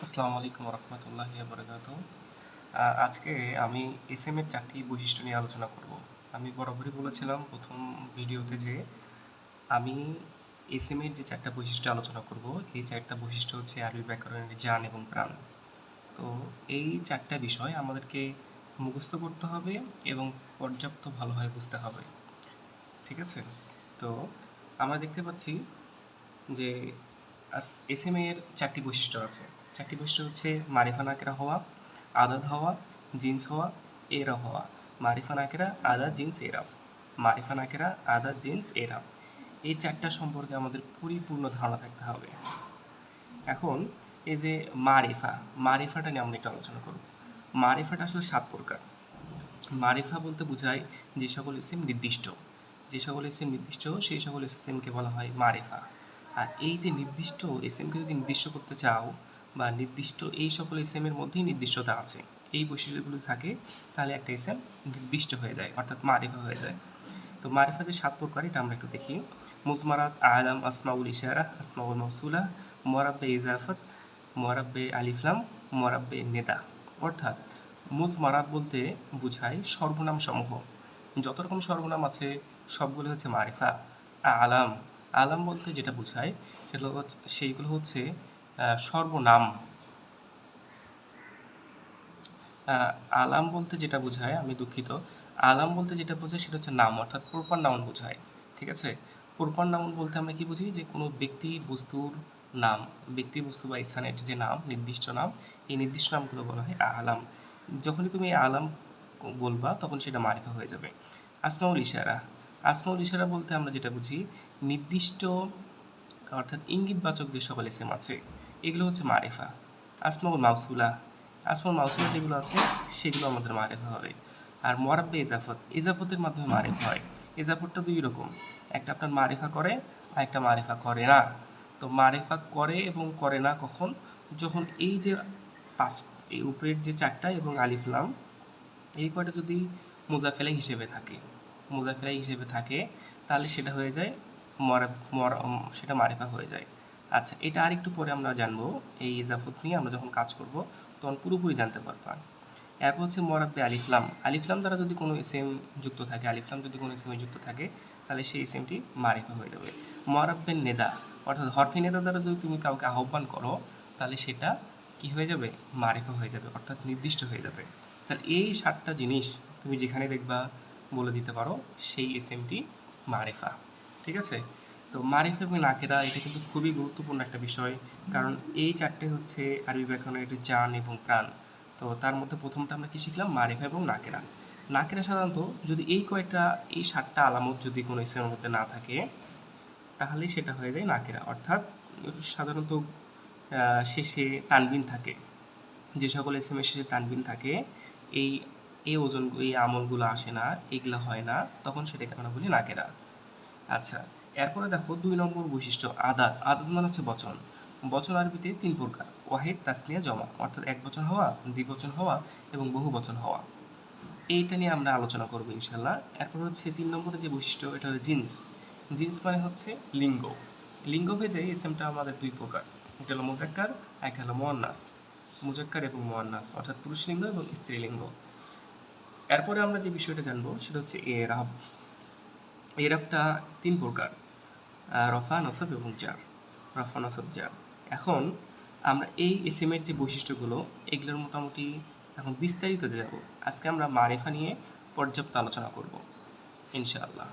আসসালামু আলাইকুম রহমতুল্লাহি বারাকাতুহু। আজকে আমি এসএম এর 4টি বৈশিষ্ট্য নিয়ে আলোচনা করব। আমি বরাবরই বলেছিলাম প্রথম ভিডিওতে যে আমি এসএম এর যে 4টা বৈশিষ্ট্য আলোচনা করব, এই 4টা বৈশিষ্ট্য হচ্ছে আরবি ব্যাকরণের জান এবং প্রাণ। তো এই 4টা বিষয় আমাদেরকে মুখস্থ করতে হবে এবং পর্যাপ্ত ভালোভাবে বুঝতে হবে। ঠিক আছে? তো আমরা দেখতে পাচ্ছি যে এসএম এর 4টি বৈশিষ্ট্য আছে। 4টি বৈশিষ্ট্য হচ্ছে মারিফা নাকেরা হওয়া, আদাদ হওয়া, জিন্স হওয়া, এরা হওয়া। মারিফা নাকেরা, আদাদ, জিন্স, এরাব। মারিফা নাকেরা, আদাদ, জিন্স, এরাব। এই 4টা সম্পর্কে আমাদের পরিপূর্ণ ধারণা থাকতে হবে। এখন এই যে মারিফাটা নিয়ে আমরা একটু আলোচনা করব। মারিফাটা আসলে 7 প্রকার। মারিফা বলতে বোঝায় যে সকল ইসিম নির্দিষ্ট, যে সকল ইসিম নির্দিষ্ট সেই সকল ইসিমকে বলা হয় মারিফা। আর এই যে নির্দিষ্ট ইসিমকে যদি নির্দিষ্ট করতে চাও বা নির্দিষ্ট এই সকল ইসিমের মধ্যেই নির্দিষ্টতা আছে, এই বৈশিষ্ট্যগুলো থাকে, তাহলে একটা ইসিম নির্দিষ্ট হয়ে যায়, অর্থাৎ মারিফা হয়ে যায়। তো মারিফা যে 7 প্রকার এটা আমরা একটু দেখি। মুজমারাত, আলাম, আসমাউল ইশারা, আসমাউল মৌসুলা, মোরাব্বে ইজাফত, মোরাব্বে আলিফলাম, মোরাব্বে নেদা। অর্থাৎ মুজমারাত বলতে বোঝায় সর্বনাম সমূহ। যত রকম সর্বনাম আছে সবগুলো হচ্ছে মারিফা। আলাম, আলাম বলতে যেটা বোঝায় সেইগুলো হচ্ছে সর্বনাম। আলাম বলতে যেটা বোঝায়, আমি দুঃখিত, আলাম বলতে যেটা বোঝায় সেটা হচ্ছে নাম, অর্থাৎ প্রপার নাউন বোঝায়। ঠিক আছে? প্রপার নাউন বলতে আমরা কি বুঝি, যে কোনো ব্যক্তি বস্তুর নাম, ব্যক্তি বস্তু বা স্থানের যে নাম, নির্দিষ্ট নাম, এই নির্দিষ্ট নামগুলো বলা হয় আলাম। যখনই তুমি আলাম বলবা তখন সেটা মারিফা হয়ে যাবে। আসমাউল ইশারা, আসমাউল ইশারা বলতে আমরা যেটা বুঝি নির্দিষ্ট, অর্থাৎ ইঙ্গিতবাচক যে সকল ইসিম আছে এগুলো হচ্ছে মারিফা। আসমাউল মাউসুলা, আসমাউল মাউসুলা যেগুলো আছে সেগুলো আমাদের মারিফা হবে। আর মোরাব্বে ইজাফত, ইজাফতের মাধ্যমে মারিফা হয়। ইজাফতটা দুই রকম, একটা আপনার মারিফা করে আর একটা মারিফা করে না। তো মারিফা করে এবং করে না কখন, যখন এই যে পাঁচ, এই উপরের যে 4টা এবং আলিফ লাম এই কয়টা যদি মুজাফেলা হিসেবে থাকে, মুজাফেলা হিসেবে থাকে, তাহলে সেটা হয়ে যায় সেটা মারিফা হয়ে যায়। আচ্ছা, এটা আর একটু পরে আমরা জানবো, এই ইজাফত নিয়ে আমরা যখন কাজ করব তখন পুরোপুরি জানতে পারবা। এরপর হচ্ছে মোরাব্বে আলিফলাম, আলিফলাম দ্বারা যদি কোনো এসএম যুক্ত থাকে, আলিফলাম যদি কোনো এসএমে যুক্ত থাকে তাহলে সেই এসএমটি মারিফা হয়ে যাবে। মোরাব্বে নেদা, অর্থাৎ হরফি নেদা দ্বারা যদি তুমি কাউকে আহ্বান করো তাহলে সেটা কি হয়ে যাবে, মারিফা হয়ে যাবে, অর্থাৎ নির্দিষ্ট হয়ে যাবে। তাহলে এই 7টা জিনিস তুমি যেখানে দেখবা বলে দিতে পারো সেই এসএমটি মারিফা। ঠিক আছে? তো মারিফা এবং নাকেরা এটা কিন্তু খুবই গুরুত্বপূর্ণ একটা বিষয়, কারণ এই 4টে হচ্ছে আরবি ব্যাকরণের একটি জান এবং প্রাণ। তো তার মধ্যে প্রথমটা আমরা কি শিখলাম, মারিফা এবং নাকেরা। নাকেরা সাধারণত যদি এই কয়েকটা, এই 7টা আলামত যদি কোনো ইসমের মধ্যে না থাকে তাহলে সেটা হয়ে যায় নাকেরা, অর্থাৎ সাধারণত শেষে তানবিন থাকে, যে সকল এসএমের শেষে তানবিন থাকে, এই এই ওজন, এই আমলগুলো আসে না, এগুলো হয় না, তখন সেটাকে আমরা বলি নাকেরা। আচ্ছা, এরপরে দেখো 2 নম্বর বৈশিষ্ট্য আদাদ। আদাদ মানে হচ্ছে বচন। বচন আরবিতে 3 প্রকার, ওয়াহিদ, তাসনিয়া, জমা, অর্থাৎ এক বচন হওয়া, দ্বিবচন হওয়া এবং বহু বচন হওয়া। এইটা নিয়ে আমরা আলোচনা করবো ইনশাল্লাহ। এরপর হচ্ছে 3 নম্বরে যে বৈশিষ্ট্য, এটা হলো জিন্স। জিন্স মানে হচ্ছে লিঙ্গ। লিঙ্গভেদে ইসেমটা আমাদের 2 প্রকার, একটা হলো মুজাক্কার, একটা হলো মুয়ান্নাস। মুজাক্কার এবং মুয়ান্নাস, অর্থাৎ পুরুষলিঙ্গ এবং স্ত্রীলিঙ্গ। এরপরে আমরা যে বিষয়টা জানবো সেটা হচ্ছে এরাব। এরাবটা 3 প্রকার, রফা, নসব এবং জার। রফা, নসব, জার। এখন আমরা এই এসএমের যে বৈশিষ্ট্যগুলো এগুলোর মোটামুটি এখন বিস্তারিত যাব। আজকে আমরা মারিফা নিয়ে পর্যাপ্ত আলোচনা করব ইনশাআল্লাহ।